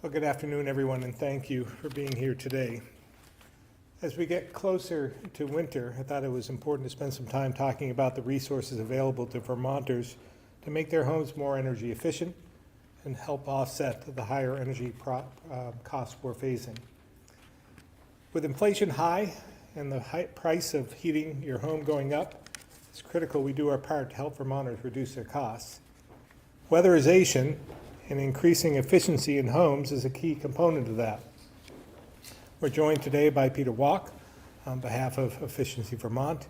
Well, good afternoon, everyone, and thank you for being here today. As we get closer to winter, I thought it was important to spend some time talking about the resources available to Vermonters to make their homes more energy efficient and help offset the higher energy costs we're facing. With inflation high and the high price of heating your home going up, it's critical we do our part to help Vermonters reduce their costs. Weatherization and increasing efficiency in homes is a key component of that. We're joined today by Peter Walk on behalf of Efficiency Vermont,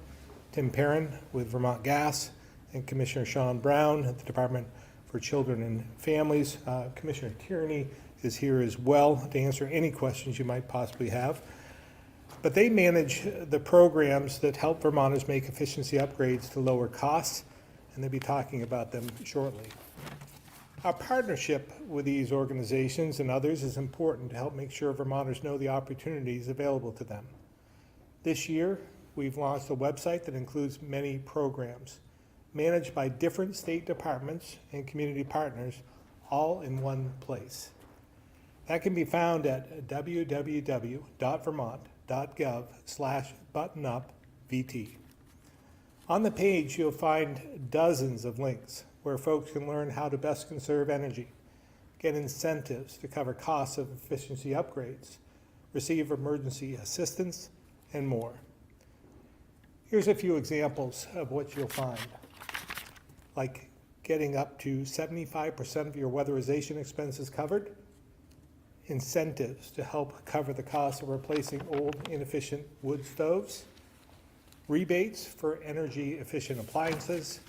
Tim Perrin with Vermont Gas, and Commissioner Sean Brown at the Department for Children and Families. Commissioner Tierney is here as well to answer any questions you might possibly have. But they manage the programs that help Vermonters make efficiency upgrades to lower costs, and they'll be talking about them shortly. Our partnership with these organizations and others is important to help make sure Vermonters know the opportunities available to them. This year, we've launched a website that includes many programs managed by different state departments and community partners, all in one place. That can be found at www.vermont.gov/buttonupvt. On the page, you'll find dozens of links where folks can learn how to best conserve energy, get incentives to cover costs of efficiency upgrades, receive emergency assistance, and more. Here's a few examples of what you'll find, like getting up to 75% of your weatherization expenses covered, incentives to help cover the cost of replacing old, inefficient wood stoves, rebates for energy-efficient appliances,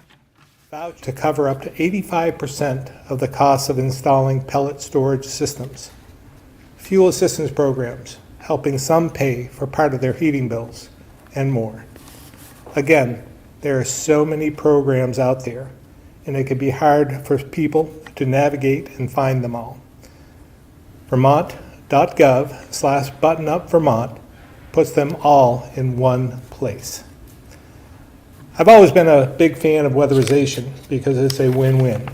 vouchers to cover up to 85% of the cost of installing pellet storage systems, fuel assistance programs, helping some pay for part of their heating bills, and more. Again, there are so many programs out there, and it can be hard for people to navigate and find them all. Vermont.gov/buttonupvermont puts them all in one place. I've always been a big fan of weatherization because it's a win-win.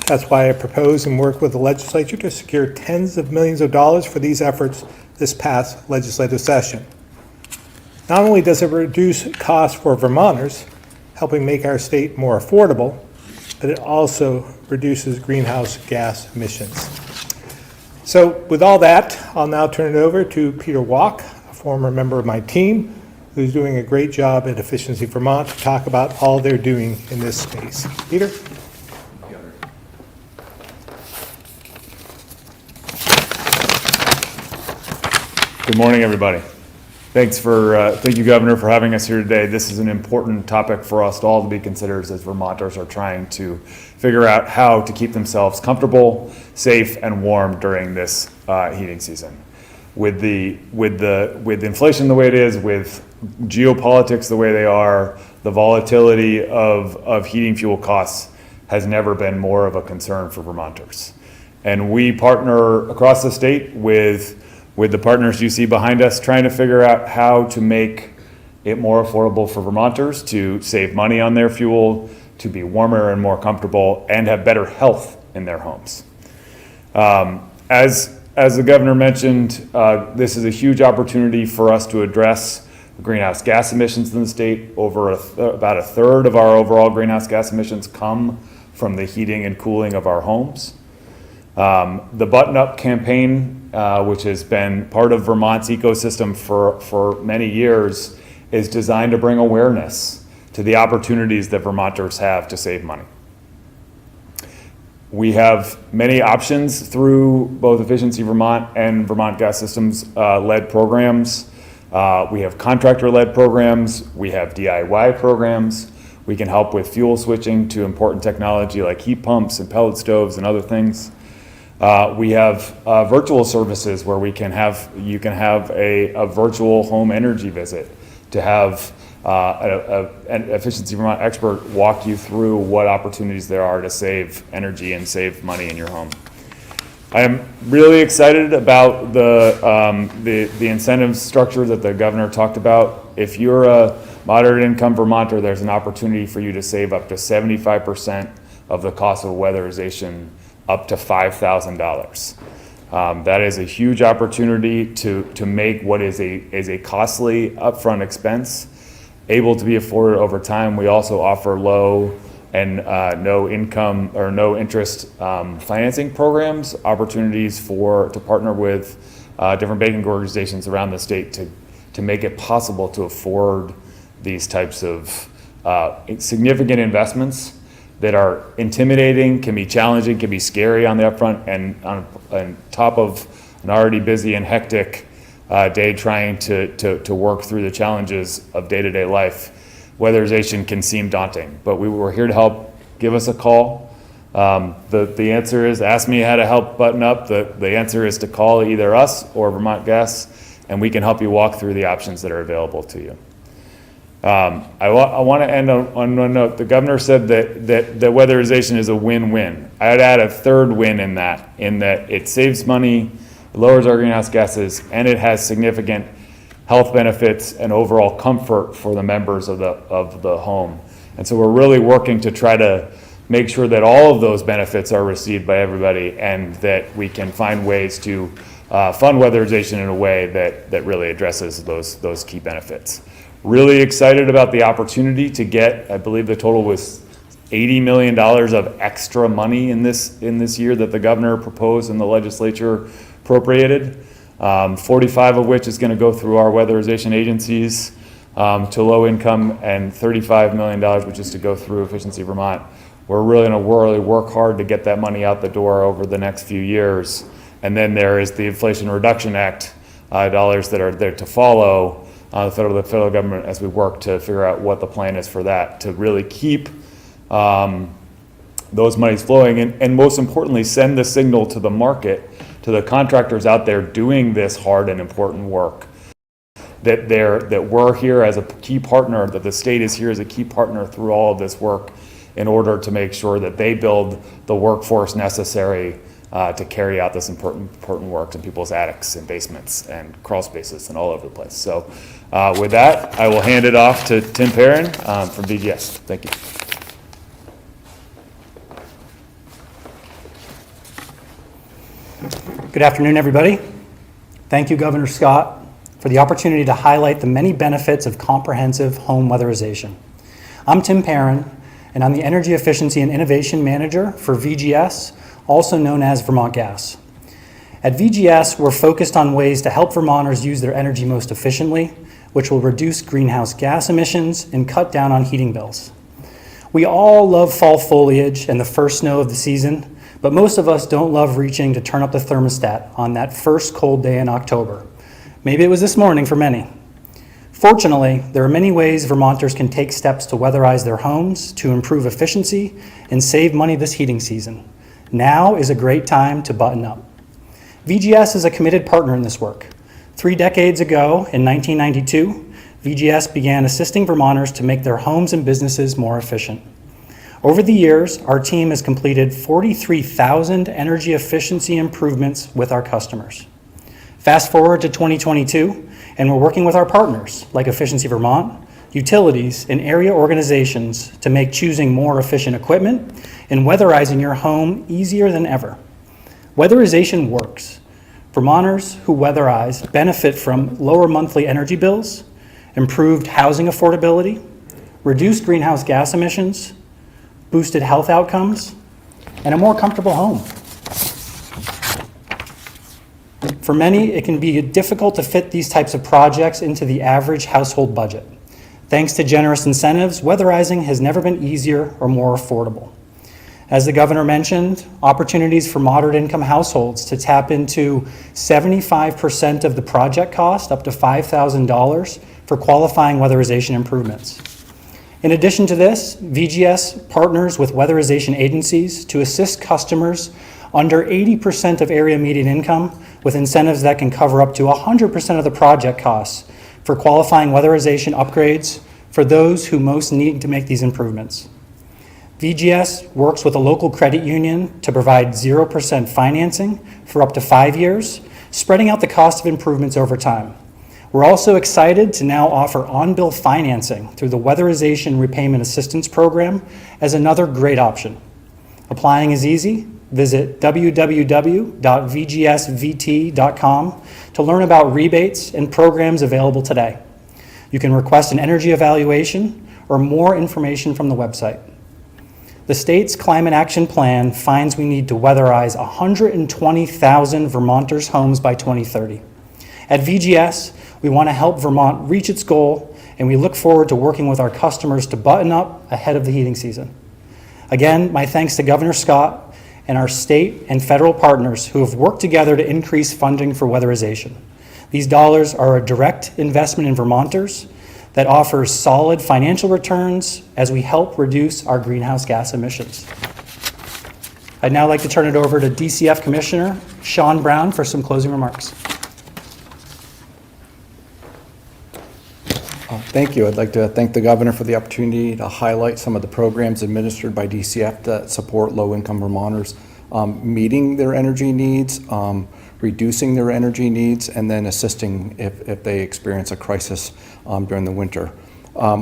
That's why I proposed and worked with the legislature to secure tens of millions of dollars for these efforts this past legislative session. Not only does it reduce costs for Vermonters, helping make our state more affordable, but it also reduces greenhouse gas emissions. So with all that, I'll now turn it over to Peter Walk, a former member of my team, who's doing a great job at Efficiency Vermont, to talk about all they're doing in this space. Peter? Good morning, everybody. Thank you, Governor, for having us here today. This is an important topic for us all to be considered as Vermonters are trying to figure out how to keep themselves comfortable, safe, and warm during this heating season. With inflation the way it is, with geopolitics the way they are, the volatility of heating fuel costs has never been more of a concern for Vermonters. And we partner across the state with the partners you see behind us, trying to figure out how to make it more affordable for Vermonters to save money on their fuel, to be warmer and more comfortable, and have better health in their homes. As the governor mentioned, this is a huge opportunity for us to address greenhouse gas emissions in the state. About a third of our overall greenhouse gas emissions come from the heating and cooling of our homes. The Button Up campaign, which has been part of Vermont's ecosystem for many years, is designed to bring awareness to the opportunities that Vermonters have to save money. We have many options through both Efficiency Vermont and Vermont Gas Systems led programs. We have contractor-led programs. We have DIY programs. We can help with fuel switching to important technology like heat pumps and pellet stoves and other things. We have virtual services where you can have a virtual home energy visit to have an Efficiency Vermont expert walk you through what opportunities there are to save energy and save money in your home. I am really excited about the incentive structure that the governor talked about. If you're a moderate income Vermonter, there's an opportunity for you to save up to 75% of the cost of weatherization up to $5,000. That is a huge opportunity to make what is a costly upfront expense able to be afforded over time. We also offer low and no income or no interest financing programs, opportunities to partner with different banking organizations around the state to make it possible to afford these types of significant investments that are intimidating, can be challenging, can be scary on the upfront, and on top of an already busy and hectic day trying to work through the challenges of day-to-day life. Weatherization can seem daunting, but we're here to help. Give us a call. The answer is, ask me how to help button up. The answer is to call either us or Vermont Gas, and we can help you walk through the options that are available to you. I want to end on one note. The governor said that weatherization is a win-win. I'd add a third win in that it saves money, it lowers our greenhouse gases, and it has significant health benefits and overall comfort for the members of the home. And so we're really working to try to make sure that all of those benefits are received by everybody, and that we can find ways to fund weatherization in a way that really addresses those key benefits. Really excited about the opportunity to get, I believe the total was $80 million of extra money in this year that the governor proposed and the legislature appropriated. 45 of which is going to go through our weatherization agencies to low income, and $35 million which is to go through Efficiency Vermont. We're really going to work hard to get that money out the door over the next few years. And then there is the Inflation Reduction Act dollars that are there to follow the federal government as we work to figure out what the plan is for that, to really keep those monies flowing, and most importantly, send the signal to the market, to the contractors out there doing this hard and important work, that we're here as a key partner, that the state is here as a key partner through all of this work in order to make sure that they build the workforce necessary to carry out this important work in people's attics and basements and crawl spaces and all over the place. So with that, I will hand it off to Tim Perrin from VGS. Thank you. Good afternoon, everybody. Thank you, Governor Scott, for the opportunity to highlight the many benefits of comprehensive home weatherization. I'm Tim Perrin, and I'm the Energy Efficiency and Innovation Manager for VGS, also known as Vermont Gas. At VGS, we're focused on ways to help Vermonters use their energy most efficiently, which will reduce greenhouse gas emissions and cut down on heating bills. We all love fall foliage and the first snow of the season, but most of us don't love reaching to turn up the thermostat on that first cold day in October. Maybe it was this morning for many. Fortunately, there are many ways Vermonters can take steps to weatherize their homes to improve efficiency and save money this heating season. Now is a great time to button up. VGS is a committed partner in this work. 3 decades ago, in 1992, VGS began assisting Vermonters to make their homes and businesses more efficient. Over the years, our team has completed 43,000 energy efficiency improvements with our customers. Fast forward to 2022, and we're working with our partners like Efficiency Vermont, utilities, and area organizations to make choosing more efficient equipment and weatherizing your home easier than ever. Weatherization works. Vermonters who weatherize benefit from lower monthly energy bills, improved housing affordability, reduced greenhouse gas emissions, boosted health outcomes, and a more comfortable home. For many, it can be difficult to fit these types of projects into the average household budget. Thanks to generous incentives, weatherizing has never been easier or more affordable. As the governor mentioned, opportunities for moderate income households to tap into 75% of the project cost, up to $5,000, for qualifying weatherization improvements. In addition to this, VGS partners with weatherization agencies to assist customers under 80% of area median income with incentives that can cover up to 100% of the project costs for qualifying weatherization upgrades for those who most need to make these improvements. VGS works with a local credit union to provide 0% financing for up to 5 years, spreading out the cost of improvements over time. We're also excited to now offer on-bill financing through the Weatherization Repayment Assistance Program as another great option. Applying is easy. Visit www.vgsvt.com to learn about rebates and programs available today. You can request an energy evaluation or more information from the website. The state's Climate Action Plan finds we need to weatherize 120,000 Vermonters' homes by 2030. At VGS, we want to help Vermont reach its goal, and we look forward to working with our customers to button up ahead of the heating season. Again, my thanks to Governor Scott and our state and federal partners who have worked together to increase funding for weatherization. These dollars are a direct investment in Vermonters that offers solid financial returns as we help reduce our greenhouse gas emissions. I'd now like to turn it over to DCF Commissioner Sean Brown for some closing remarks. Thank you. I'd like to thank the governor for the opportunity to highlight some of the programs administered by DCF that support low-income Vermonters meeting their energy needs, reducing their energy needs, and then assisting if they experience a crisis during the winter.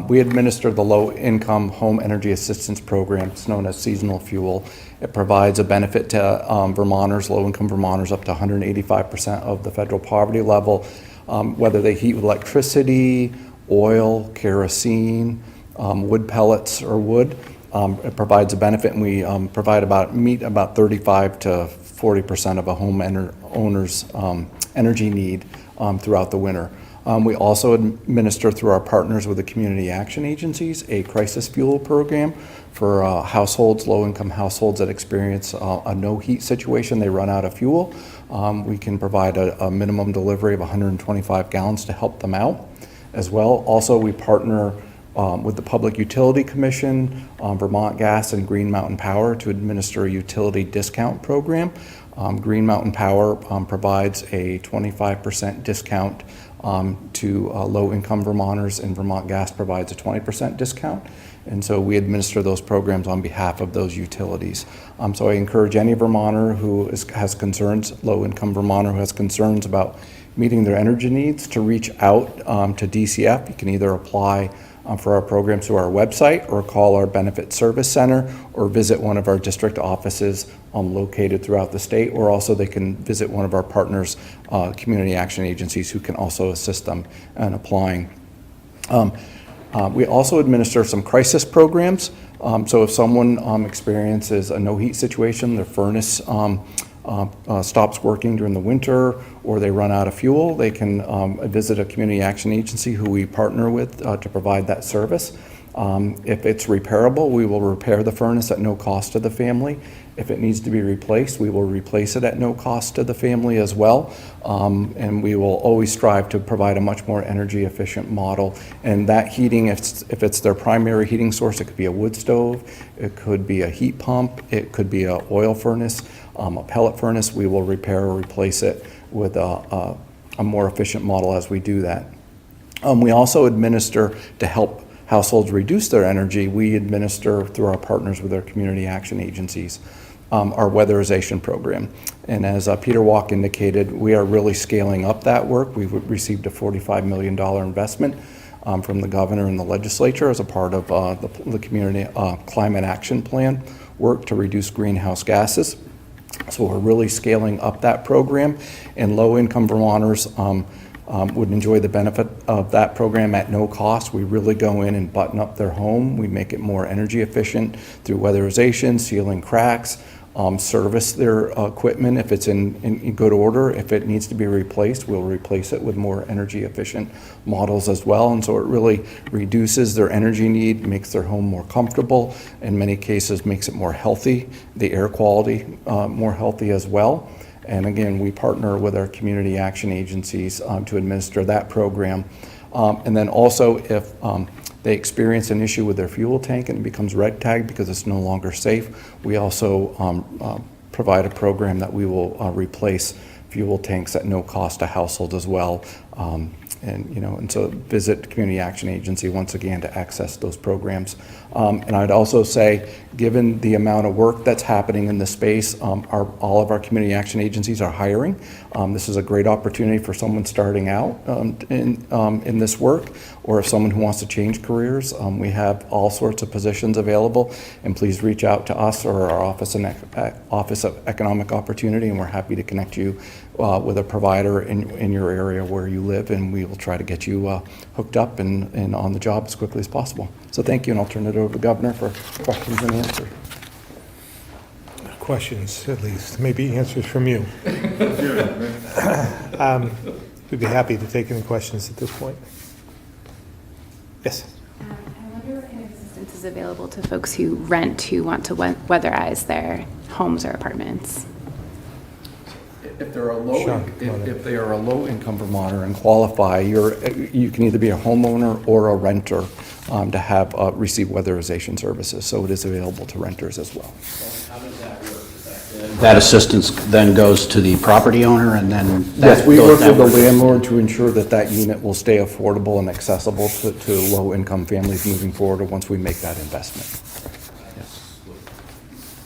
We administer the Low-Income Home Energy Assistance Program. It's known as seasonal fuel. It provides a benefit to Vermonters, low-income Vermonters, up to 185% of the federal poverty level, whether they heat with electricity, oil, kerosene, wood pellets, or wood. It provides a benefit, and we meet about 35 to 40% of a home owner's energy need throughout the winter. We also administer through our partners with the community action agencies a crisis fuel program for households, low-income households that experience a no heat situation. They run out of fuel. We can provide a minimum delivery of 125 gallons to help them out as well. Also, we partner with the Public Utility Commission, Vermont Gas, and Green Mountain Power to administer a utility discount program. Green Mountain Power provides a 25% discount to low-income Vermonters, and Vermont Gas provides a 20% discount. And so we administer those programs on behalf of those utilities. So I encourage any Vermonter who has concerns, low-income Vermonter who has concerns about meeting their energy needs, to reach out to DCF. You can either apply for our programs through our website, or call our Benefit Service Center, or visit one of our district offices located throughout the state, or also they can visit one of our partners, community action agencies, who can also assist them in applying. We also administer some crisis programs. So if someone experiences a no heat situation, their furnace stops working during the winter, or they run out of fuel, they can visit a community action agency who we partner with to provide that service. If it's repairable, we will repair the furnace at no cost to the family. If it needs to be replaced, we will replace it at no cost to the family as well. And we will always strive to provide a much more energy efficient model. And that heating, if it's their primary heating source, it could be a wood stove, it could be a heat pump, it could be an oil furnace, a pellet furnace. We will repair or replace it with a more efficient model as we do that. We also administer to help households reduce their energy. We administer through our partners with our community action agencies our weatherization program. And as Peter Walk indicated, we are really scaling up that work. We've received a $45 million investment from the governor and the legislature as a part of the community climate action plan work to reduce greenhouse gases. So we're really scaling up that program, and low-income Vermonters would enjoy the benefit of that program at no cost. We really go in and button up their home. We make it more energy efficient through weatherization, sealing cracks, service their equipment if it's in good order. If it needs to be replaced, we'll replace it with more energy efficient models as well. And so it really reduces their energy need, makes their home more comfortable, in many cases makes it more healthy, the air quality more healthy as well. And again, we partner with our community action agencies to administer that program. And then also, if they experience an issue with their fuel tank and it becomes red tagged because it's no longer safe, we also provide a program that we will replace fuel tanks at no cost to households as well and so visit the Community Action Agency once again to access those programs. And I'd also say, given the amount of work that's happening in this space, all of our community action agencies are hiring. This is a great opportunity for someone starting out in this work, or if someone who wants to change careers. We have all sorts of positions available, and please reach out to us or our Office of Economic Opportunity, and we're happy to connect you with a provider in your area where you live, and we will try to get you hooked up and on the job as quickly as possible. So thank you, and I'll turn it over to the Governor for questions and answers. Questions, at least, maybe answers from you. We'd be happy to take any questions at this point. Yes? I wonder what kind of assistance is available to folks who rent, who want to weatherize their homes or apartments. If they're Sean, come on in. if they are a low-income Vermonter and qualify, you can either be a homeowner or a renter to have receive weatherization services. So it is available to renters as well. How does that work? That assistance then goes to the property owner, and then Yes, we work with the works- landlord to ensure that unit will stay affordable and accessible to low-income families moving forward once we make that investment.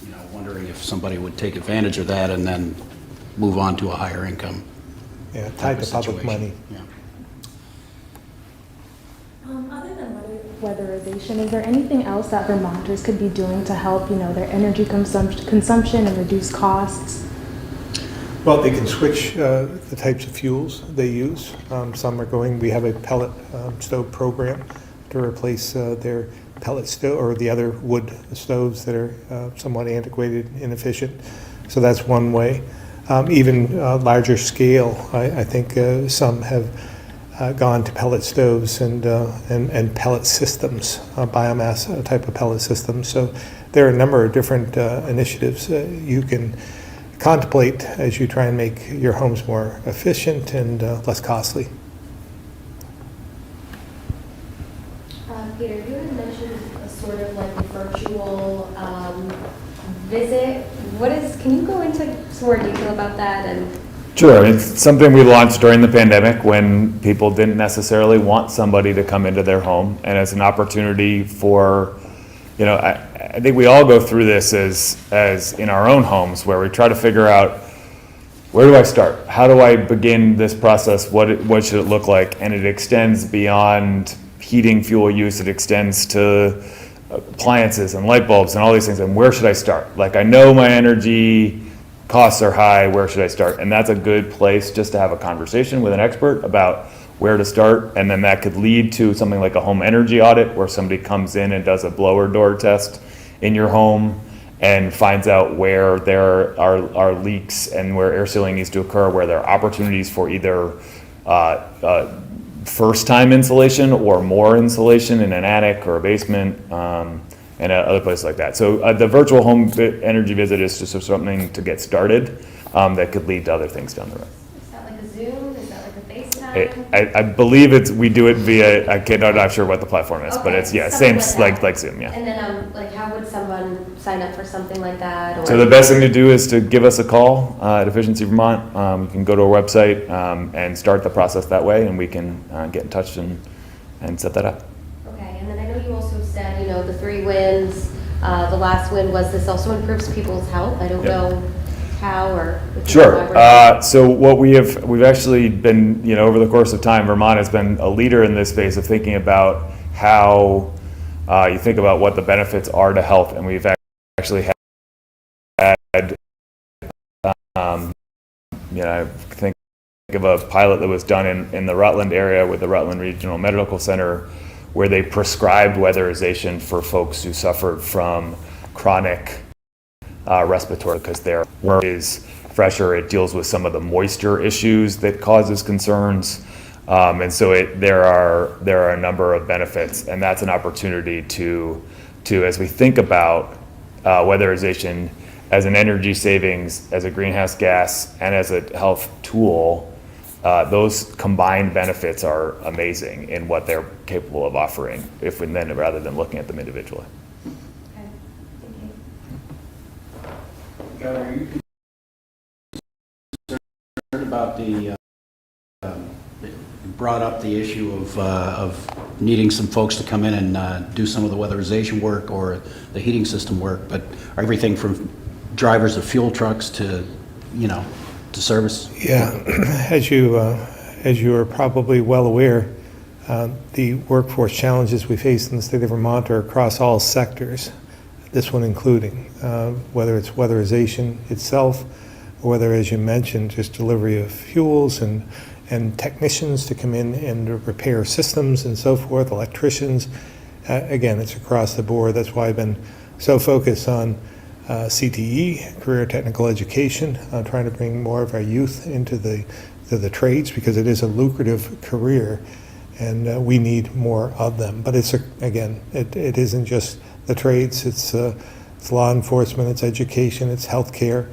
You know, wondering if somebody would take advantage of that and then move on to a higher income. Yeah, type tied of to public situation. money. Yeah. Other than weatherization, is there anything else that Vermonters could be doing to help, their energy consumption and reduce costs? Well, they can switch the types of fuels they use. Some are going, we have a pellet stove program to replace their pellet stove or the other wood stoves that are somewhat antiquated, inefficient. So that's one way. Even larger scale, I think some have gone to pellet stoves and pellet systems, biomass type of pellet systems. So there are a number of different initiatives you can contemplate as you try and make your homes more efficient and less costly. Peter, you had mentioned a sort of like virtual visit. Can you go into some more detail about that? And Sure. I mean, it's something we launched during the pandemic when people didn't necessarily want somebody to come into their home, and as an opportunity for, I think we all go through this as in our own homes, where we try to figure out, where do I start? How do I begin this process? What should it look like? And it extends beyond heating fuel use. It extends to appliances and light bulbs and all these things. And where should I start? Like, I know my energy costs are high, where should I start? And that's a good place just to have a conversation with an expert about where to start. And then that could lead to something like a home energy audit, where somebody comes in and does a blower door test in your home and finds out where there are leaks and where air sealing needs to occur, where there are opportunities for either first-time insulation or more insulation in an attic or a basement, and other places like that. So the virtual home energy visit is just something to get started that could lead to other things down the road. is that like a Zoom? Is that like a FaceTime? I believe we do it via, I'm not sure what the platform is, but Okay, it's, yeah, something same, like that. like Zoom, yeah. And then, how would someone sign up for something like that? Or So the best thing to do is to give us a call at Efficiency Vermont. You can go to our website and start the process that way, and we can get in touch and set that up. Okay, and then I know you also said, the 3 wins. The last win was this also improves people's health. I don't Yep. know how or. if you Sure. elaborate. So what we've actually been, over the course of time, Vermont has been a leader in this space of thinking about how you think about what the benefits are to health, and we've actually had, I think of a pilot that was done in the Rutland area with the Rutland Regional Medical Center, where they prescribed weatherization for folks who suffered from chronic respiratory, because their air is fresher. It deals with some of the moisture issues that causes concerns. And so there are a number of benefits, and that's an opportunity to as we think about weatherization as an energy savings, as a greenhouse gas, and as a health tool, those combined benefits are amazing in what they're capable of offering, rather than looking at them individually. Okay, thank you. Are you concerned about the brought up the issue of needing some folks to come in and do some of the weatherization work or the heating system work, but everything from drivers of fuel trucks to, you know, to service. Yeah, as you are probably well aware, the workforce challenges we face in the state of Vermont are across all sectors, this one including, whether it's weatherization itself, or whether, as you mentioned, just delivery of fuels and technicians to come in and repair systems and so forth, electricians. Again, it's across the board. That's why I've been so focused on CTE, career technical education, trying to bring more of our youth into the trades, because it is a lucrative career and we need more of them. But it's, again, it isn't just the trades, it's law enforcement, it's education, it's healthcare,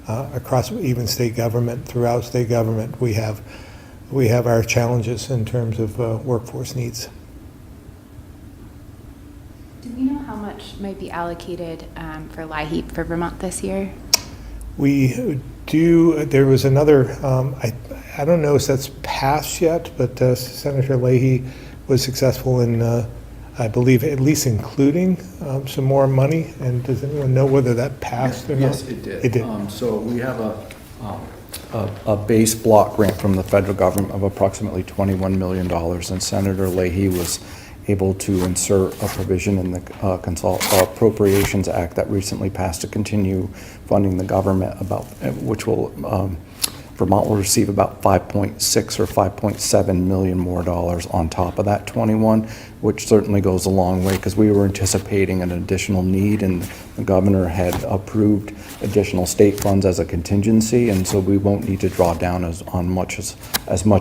across even state government, throughout state government, we have our challenges in terms of workforce needs. Do we know how much might be allocated for LIHEAP for Vermont this year? We do, there was another, I don't know if that's passed yet, but Senator Leahy was successful in, I believe, at least including some more money. And does anyone know whether that passed or not? Yes, it did. It did. So we have a base block grant from the federal government of approximately $21 million, and Senator Leahy was able to insert a provision in the Appropriations Act that recently passed to continue funding the government, about which will Vermont will receive about 5.6 or 5.7 million more dollars on top of that 21, which certainly goes a long way, because we were anticipating an additional need, and the governor had approved additional state funds as a contingency, and so we won't need to draw down as much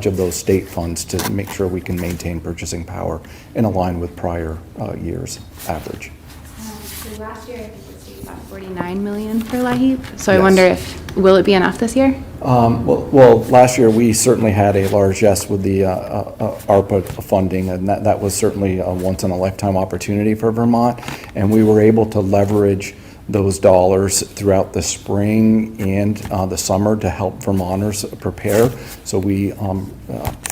of those state funds to make sure we can maintain purchasing power in line with prior years' average. So last year, I think the state got 49 million for LIHEAP. So I Yes. wonder will it be enough this year? Well, last year, we certainly had a large yes with the ARPA funding, and that was certainly a once-in-a-lifetime opportunity for Vermont, and we were able to leverage those dollars throughout the spring and the summer to help Vermonters prepare. So we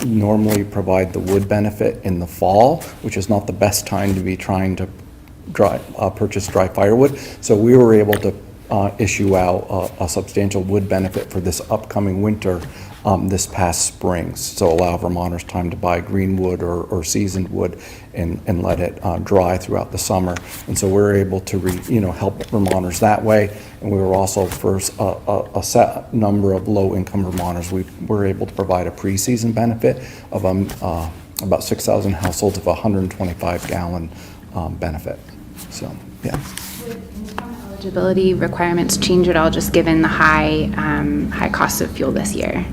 normally provide the wood benefit in the fall, which is not the best time to be trying to purchase dry firewood. So we were able to issue out a substantial wood benefit for this upcoming winter this past spring, so allow Vermonters time to buy green wood or seasoned wood and let it dry throughout the summer. And so we're able to help Vermonters that way. And we were also, for a set number of low-income Vermonters, we were able to provide a pre-season benefit of about 6,000 households of 125-gallon benefit. So, yeah. Eligibility requirements change at all, just given the high cost of fuel this year?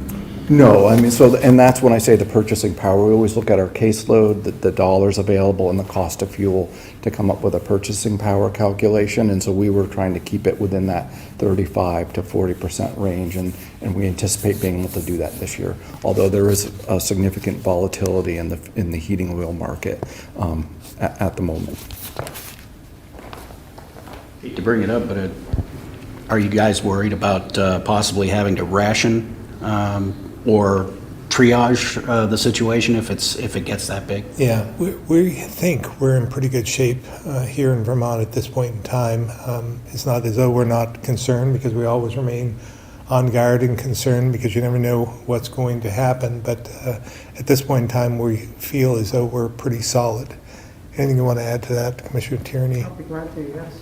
No, I mean, and that's when I say the purchasing power. We always look at our caseload, the dollars available, and the cost of fuel to come up with a purchasing power calculation. And so we were trying to keep it within that 35 to 40% range, and we anticipate being able to do that this year. Although there is a significant volatility in the heating oil market at the moment. Hate to bring it up, but are you guys worried about possibly having to ration or triage the situation if it gets that big? Yeah, we think we're in pretty good shape here in Vermont at this point in time. It's not as though we're not concerned, because we always remain on guard and concerned, because you never know what's going to happen. But at this point in time, we feel as though we're pretty solid. Anything you want to add to that, Commissioner Tierney? I'll be glad to, yes.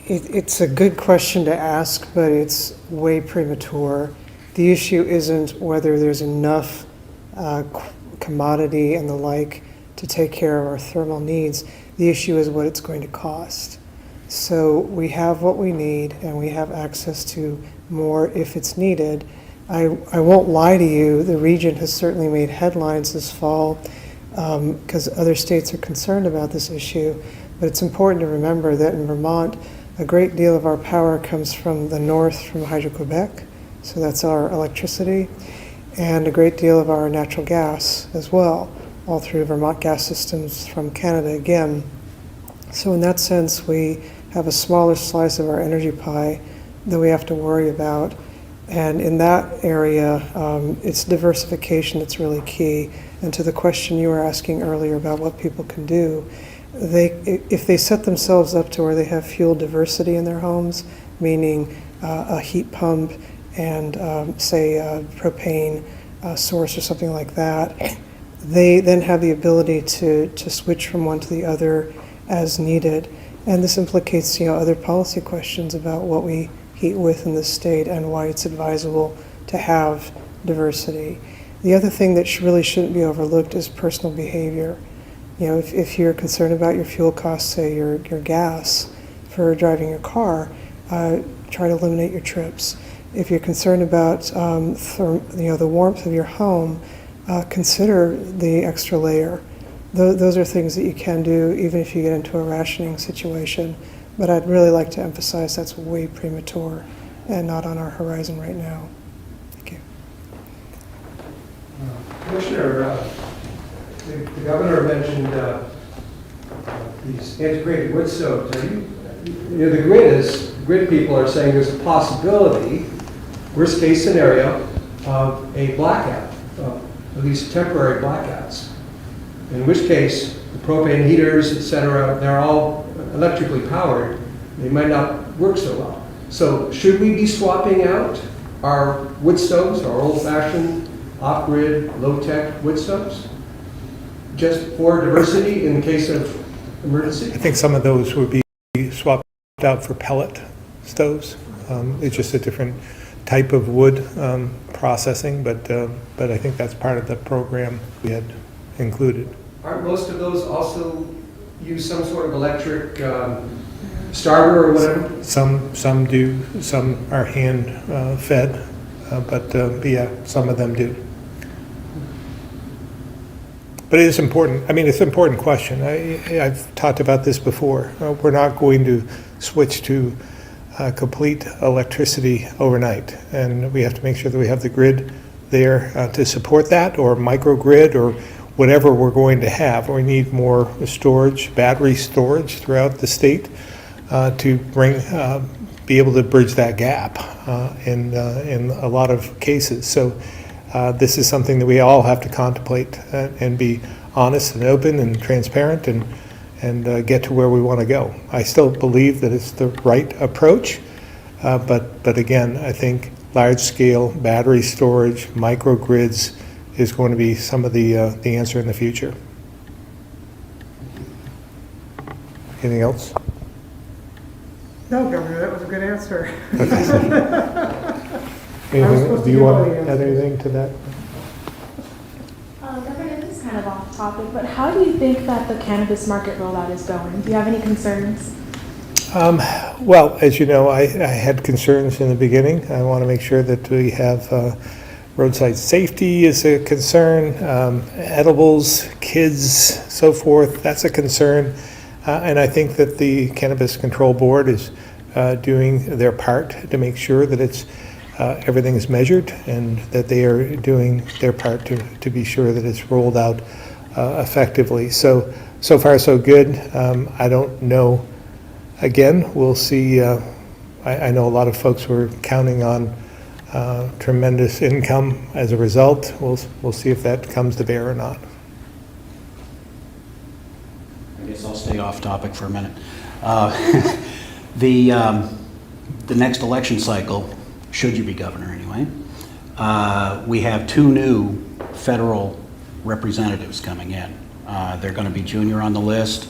It's a good question to ask, but it's way premature. The issue isn't whether there's enough commodity and the like to take care of our thermal needs. The issue is what it's going to cost. So we have what we need, and we have access to more if it's needed. I won't lie to you, the region has certainly made headlines this fall because other states are concerned about this issue. But it's important to remember that in Vermont, a great deal of our power comes from the north, from Hydro-Quebec, so that's our electricity, and a great deal of our natural gas as well, all through Vermont gas systems from Canada again. So in that sense, we have a smaller slice of our energy pie that we have to worry about. And in that area, it's diversification that's really key. And to the question you were asking earlier about what people can do, if they set themselves up to where they have fuel diversity in their homes, meaning a heat pump and say a propane source or something like that, they then have the ability to switch from one to the other as needed. And this implicates, other policy questions about what we heat with in the state and why it's advisable to have diversity. The other thing that really shouldn't be overlooked is personal behavior. If you're concerned about your fuel costs, say your gas for driving your car, try to eliminate your trips. If you're concerned about the warmth of your home, consider the extra layer. Those are things that you can do even if you get into a rationing situation. But I'd really like to emphasize that's way premature and not on our horizon right now. Thank you. Commissioner, the governor mentioned these integrated wood stoves. The grid people are saying there's a possibility, worst case scenario, of a blackout, at least temporary blackouts. In which case, the propane heaters, et cetera, they're all electrically powered. They might not work so well. So should we be swapping out our wood stoves, our old-fashioned, off-grid, low-tech wood stoves, just for diversity in case of emergency? I think some of those would be swapped out for pellet stoves. It's just a different type of wood processing, but I think that's part of the program we had included. Aren't most of those also use some sort of electric starter or whatever? Some do, some are hand fed, but yeah, some of them do. But it is important. I mean, it's an important question. I've talked about this before. We're not going to switch to complete electricity overnight, and we have to make sure that we have the grid there to support that, or microgrid, or whatever we're going to have. We need more storage, battery storage throughout the state to be able to bridge that gap in a lot of cases. So this is something that we all have to contemplate and be honest and open and transparent and get to where we want to go. I still believe that it's the right approach, but again, I think large-scale battery storage, microgrids is going to be some of the answer in the future. Anything else? No, Governor, that was a good answer. Do you want to add anything to that? Governor, this is kind of off topic, but how do you think that the cannabis market rollout is going? Do you have any concerns? Well, as you know, I had concerns in the beginning. I want to make sure that we have roadside safety is a concern, edibles, kids, so forth, that's a concern. And I think that the Cannabis Control Board is doing their part to make sure that everything is measured and that they are doing their part to be sure that it's rolled out effectively. So far so good. I don't know. Again, we'll see. I know a lot of folks were counting on tremendous income as a result. We'll see if that comes to bear or not. I guess I'll stay off topic for a minute. The next election cycle, should you be governor anyway, we have 2 new federal representatives coming in. They're going to be junior on the list.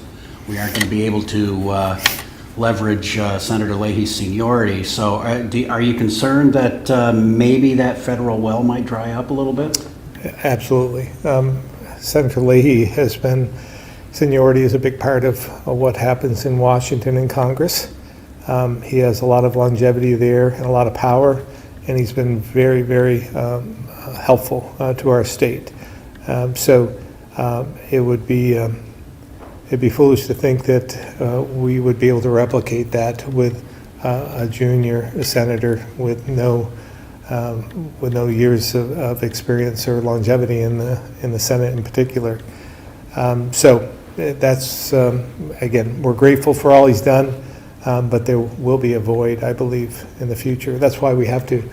We aren't going to be able to leverage Senator Leahy's seniority. So are you concerned that maybe that federal well might dry up a little bit? Absolutely. Senator Leahy has been, seniority is a big part of what happens in Washington and Congress. He has a lot of longevity there and a lot of power, and he's been very, very helpful to our state. It would be it'd be foolish to think that we would be able to replicate that with a junior senator with no years of experience or longevity in the Senate in particular. That's again, we're grateful for all he's done, but there will be a void, I believe, in the future. That's why we have to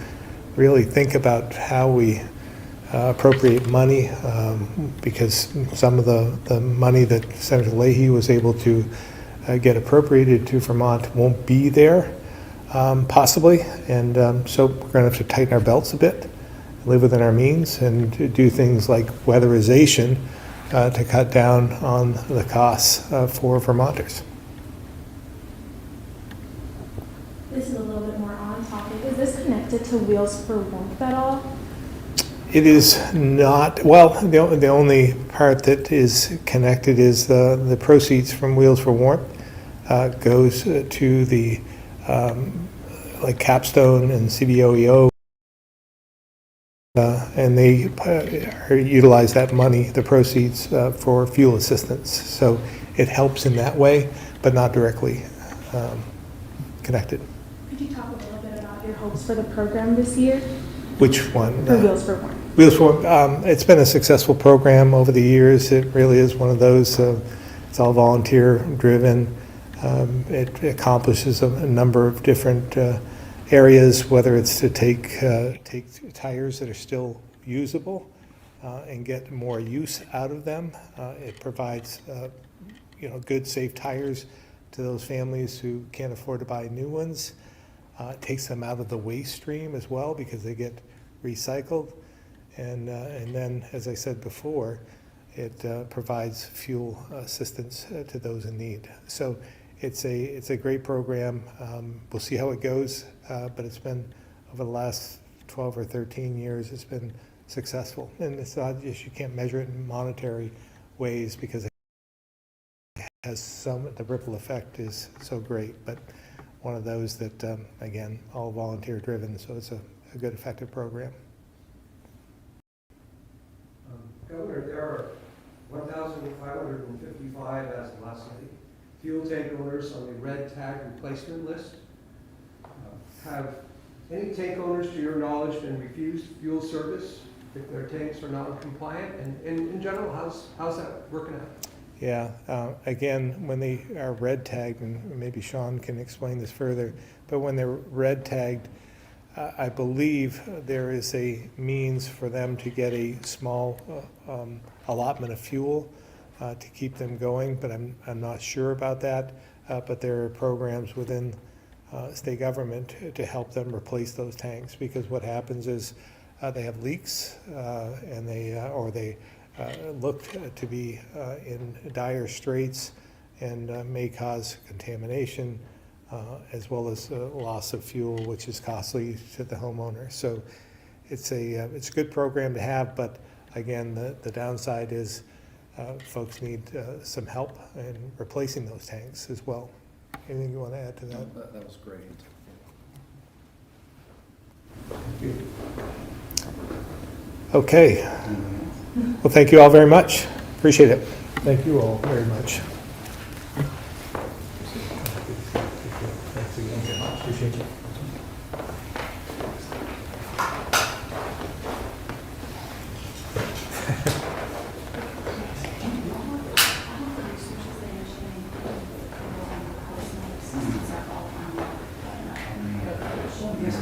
really think about how we appropriate money, because some of the money that Senator Leahy was able to get appropriated to Vermont won't be there, possibly. And so we're going to have to tighten our belts a bit, live within our means, and do things like weatherization to cut down on the costs for Vermonters. This is a little bit more on topic. Is this connected to Wheels for Warmth at all? It is not, well, the only part that is connected is the proceeds from Wheels for Warmth goes to the, like Capstone and CBOEO, and they utilize that money, the proceeds, for fuel assistance. So it helps in that way, but not directly connected. Could you talk a little bit about your hopes for the program this year? Which one? For Wheels for Warmth. Wheels for, it's been a successful program over the years. It really is one of those, it's all volunteer driven. It accomplishes a number of different areas, whether it's to take tires that are still usable and get more use out of them. It provides good, safe tires to those families who can't afford to buy new ones. It takes them out of the waste stream as well because they get recycled. And then, as I said before, it provides fuel assistance to those in need. So it's a great program. We'll see how it goes, but it's been, over the last 12 or 13 years, it's been successful. And it's not just, you can't measure it in monetary ways because it has the ripple effect is so great, but one of those that, again, all volunteer driven, so it's a good, effective program. Governor, there are 1,555 as of last night fuel tank owners on the red tag replacement list. Have any tank owners, to your knowledge, been refused fuel service if their tanks are non-compliant? And in general, how's that working out? Yeah, again, when they are red tagged, and maybe Sean can explain this further, but when they're red tagged, I believe there is a means for them to get a small allotment of fuel to keep them going, but I'm not sure about that. But there are programs within state government to help them replace those tanks, because what happens is they have leaks and they look to be in dire straits and may cause contamination, as well as loss of fuel, which is costly to the homeowner. So it's a good program to have, but again, the downside is folks need some help in replacing those tanks as well. Anything you want to add to that? That was great. Okay. Well, thank you all very much. Appreciate it. Thank you all very much. Thanks again. Appreciate it. Yes,